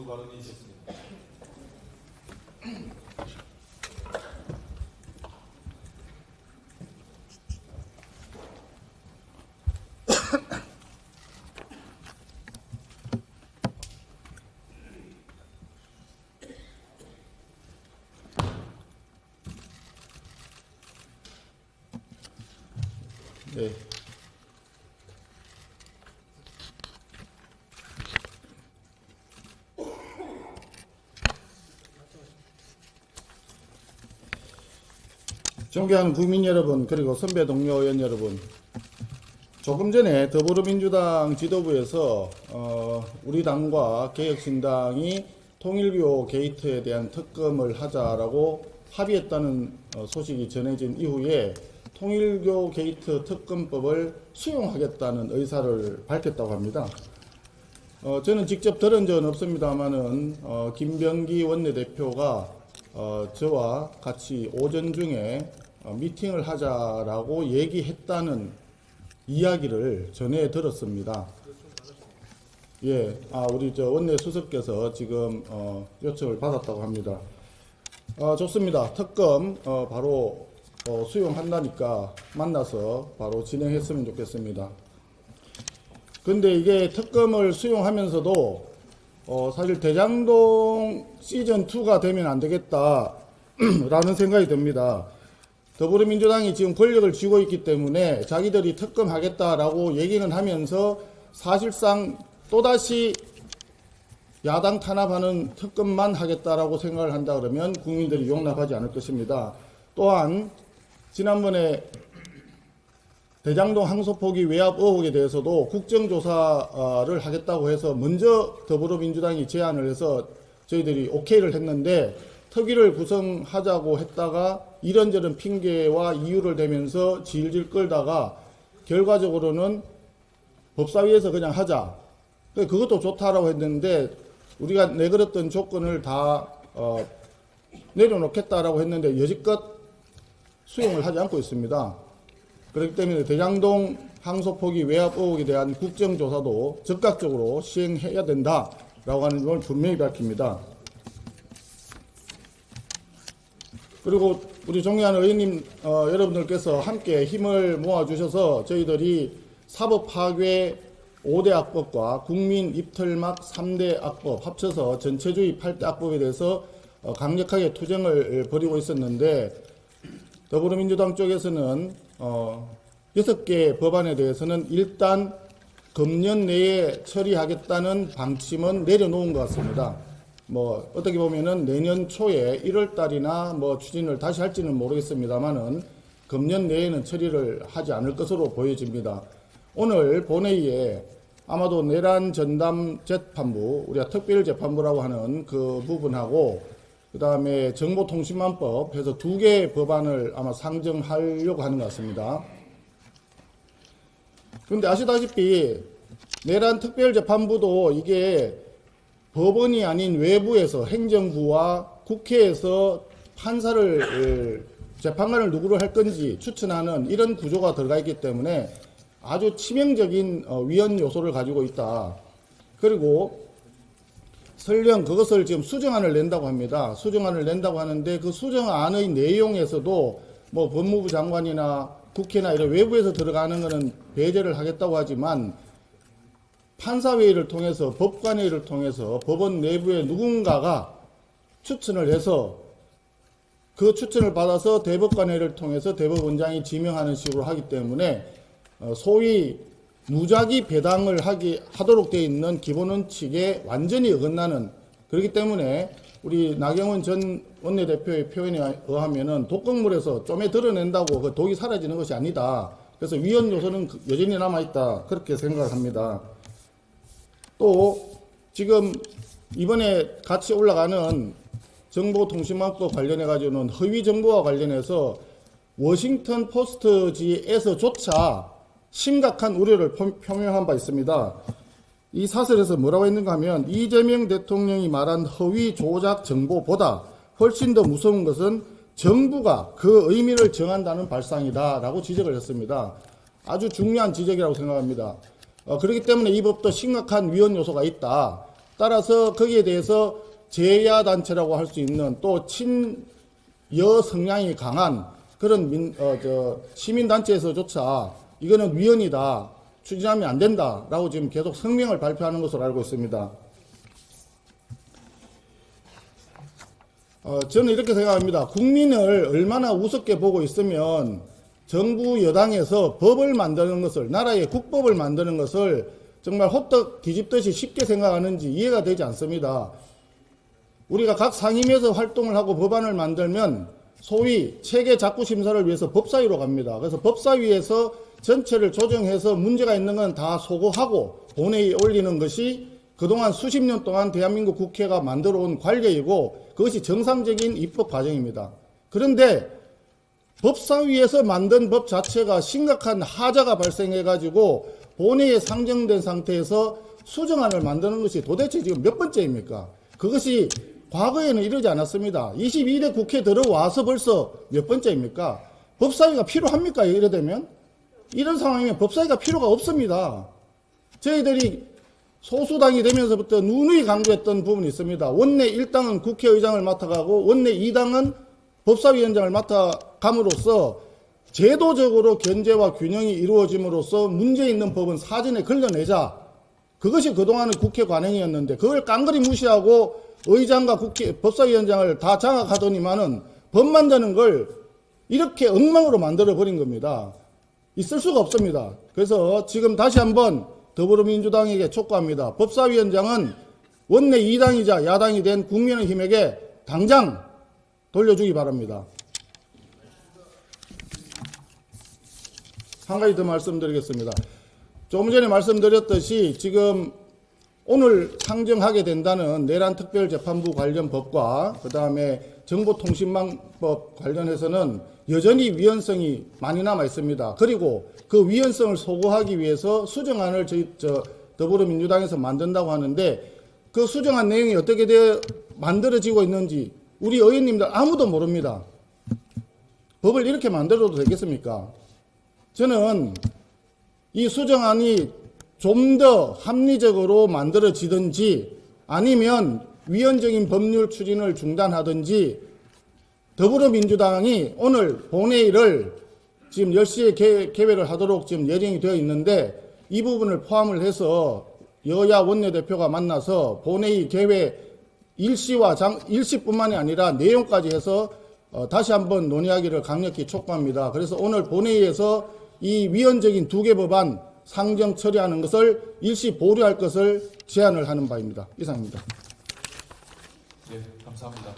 모두 발언이 있었습니다. 네. 존경하는 국민 여러분, 그리고 선배 동료 의원 여러분, 조금 전에 더불어민주당 지도부에서 우리 당과 개혁신당이 통일교 게이트에 대한 특검을 하자라고 합의했다는 소식이 전해진 이후에 통일교 게이트 특검법을 수용하겠다는 의사를 밝혔다고 합니다. 저는 직접 들은 적은 없습니다만은 김병기 원내대표가 저와 같이 오전 중에 미팅을 하자라고 얘기했다는 이야기를 전해 들었습니다. 예, 우리 원내 수석께서 지금 요청을 받았다고 합니다. 좋습니다. 특검 바로 수용한다니까 만나서 바로 진행했으면 좋겠습니다. 근데 이게 특검을 수용하면서도 사실 대장동 시즌2가 되면 안 되겠다 라는 생각이 듭니다. 더불어민주당이 지금 권력을 쥐고 있기 때문에 자기들이 특검하겠다라고 얘기는 하면서 사실상 또다시 야당 탄압하는 특검만 하겠다라고 생각을 한다 그러면 국민들이 용납하지 않을 것입니다. 또한 지난번에 대장동 항소 포기 외압 의혹에 대해서도 국정조사를 하겠다고 해서 먼저 더불어민주당이 제안을 해서 저희들이 오케이를 했는데 특위를 구성하자고 했다가 이런저런 핑계와 이유를 대면서 질질 끌다가 결과적으로는 법사위에서 그냥 하자. 그것도 좋다라고 했는데 우리가 내걸었던 조건을 다 내려놓겠다라고 했는데 여지껏 수용을 하지 않고 있습니다. 그렇기 때문에 대장동 항소 포기 외압 의혹에 대한 국정조사도 적극적으로 시행해야 된다라고 하는 걸 분명히 밝힙니다. 그리고 우리 존경하는 의원님 여러분들께서 함께 힘을 모아주셔서 저희들이 사법파괴 5대 악법과 국민 입틀막 3대 악법 합쳐서 전체주의 8대 악법에 대해서 강력하게 투쟁을 벌이고 있었는데 더불어민주당 쪽에서는 6개 법안에 대해서는 일단 금년 내에 처리하겠다는 방침은 내려놓은 것 같습니다. 어떻게 보면은 내년 초에 1월 달이나 추진을 다시 할지는 모르겠습니다만은 금년 내에는 처리를 하지 않을 것으로 보여집니다. 오늘 본회의에 아마도 내란 전담 재판부, 우리가 특별재판부라고 하는 그 부분하고 그 다음에 정보통신망법 해서 2개의 법안을 아마 상정하려고 하는 것 같습니다. 그런데 아시다시피 내란 특별재판부도 이게 법원이 아닌 외부에서 행정부와 국회에서 판사를 재판관을 누구로 할 건지 추천하는 이런 구조가 들어가 있기 때문에 아주 치명적인 위헌 요소를 가지고 있다. 그리고 설령 그것을 지금 수정안을 낸다고 합니다. 수정안을 낸다고 하는데 그 수정안의 내용에서도 법무부 장관이나 국회나 이런 외부에서 들어가는 것은 배제를 하겠다고 하지만 판사회의를 통해서 법관회의를 통해서 법원 내부에 누군가가 추천을 해서 그 추천을 받아서 대법관회의를 통해서 대법원장이 지명하는 식으로 하기 때문에 소위 무작위 배당을 하도록 되어 있는 기본 원칙에 완전히 어긋나는, 그렇기 때문에 우리 나경원 전 원내대표의 표현에 의하면은 독극물에서 좀에 드러낸다고 그 독이 사라지는 것이 아니다. 그래서 위헌 요소는 여전히 남아있다. 그렇게 생각을 합니다. 또 지금 이번에 같이 올라가는 정보통신망법 관련해 가지고는 허위 정보와 관련해서 워싱턴 포스트지에서조차 심각한 우려를 표명한 바 있습니다. 이 사설에서 뭐라고 했는가 하면 이재명 대통령이 말한 허위 조작 정보보다 훨씬 더 무서운 것은 정부가 그 의미를 정한다는 발상이다 라고 지적을 했습니다. 아주 중요한 지적이라고 생각합니다. 그렇기 때문에 이 법도 심각한 위헌 요소가 있다. 따라서 거기에 대해서 제야 단체라고 할 수 있는 또 친여 성향이 강한 그런 시민 단체에서조차 이거는 위헌이다, 추진하면 안 된다라고 지금 계속 성명을 발표하는 것으로 알고 있습니다. 저는 이렇게 생각합니다. 국민을 얼마나 우습게 보고 있으면 정부 여당에서 법을 만드는 것을, 나라의 국법을 만드는 것을 정말 호떡 뒤집듯이 쉽게 생각하는지 이해가 되지 않습니다. 우리가 각 상임위에서 활동을 하고 법안을 만들면 소위 체계 작구 심사를 위해서 법사위로 갑니다. 그래서 법사위에서 전체를 조정해서 문제가 있는 건 다 소거하고 본회의에 올리는 것이 그동안 수십 년 동안 대한민국 국회가 만들어 온 관례이고 그것이 정상적인 입법 과정입니다. 그런데 법사위에서 만든 법 자체가 심각한 하자가 발생해가지고 본회의에 상정된 상태에서 수정안을 만드는 것이 도대체 지금 몇 번째입니까? 그것이 과거에는 이러지 않았습니다. 22대 국회 들어와서 벌써 몇 번째입니까? 법사위가 필요합니까? 이래 되면? 이런 상황이면 법사위가 필요가 없습니다. 저희들이 소수당이 되면서부터 누누이 강조했던 부분이 있습니다. 원내 1당은 국회의장을 맡아가고 원내 2당은 법사위원장을 맡아감으로써 제도적으로 견제와 균형이 이루어짐으로써 문제 있는 법은 사전에 걸러내자. 그것이 그동안의 국회 관행이었는데 그걸 깡그리 무시하고 의장과 법사위원장을 다 장악하더니만은 법 만드는 걸 이렇게 엉망으로 만들어버린 겁니다. 있을 수가 없습니다. 그래서 지금 다시 한번 더불어민주당에게 촉구합니다. 법사위원장은 원내 2당이자 야당이 된 국민의힘에게 당장 돌려주기 바랍니다. 한 가지 더 말씀드리겠습니다. 조금 전에 말씀드렸듯이 지금 오늘 상정하게 된다는 내란 특별재판부 관련 법과 그 다음에 정보통신망법 관련해서는 여전히 위헌성이 많이 남아 있습니다. 그리고 그 위헌성을 소거하기 위해서 수정안을 더불어민주당에서 만든다고 하는데 그 수정안 내용이 어떻게 만들어지고 있는지 우리 의원님들 아무도 모릅니다. 법을 이렇게 만들어도 되겠습니까? 저는 이 수정안이 좀 더 합리적으로 만들어지든지 아니면 위헌적인 법률 추진을 중단하든지 더불어민주당이 오늘 본회의를 지금 10시에 개회를 하도록 지금 예정이 되어 있는데 이 부분을 포함을 해서 여야 원내대표가 만나서 본회의 개회 일시뿐만이 아니라 내용까지 해서 다시 한번 논의하기를 강력히 촉구합니다. 그래서 오늘 본회의에서 이 위헌적인 2개 법안 상정 처리하는 것을 일시 보류할 것을 제안을 하는 바입니다. 이상입니다. 네, 감사합니다.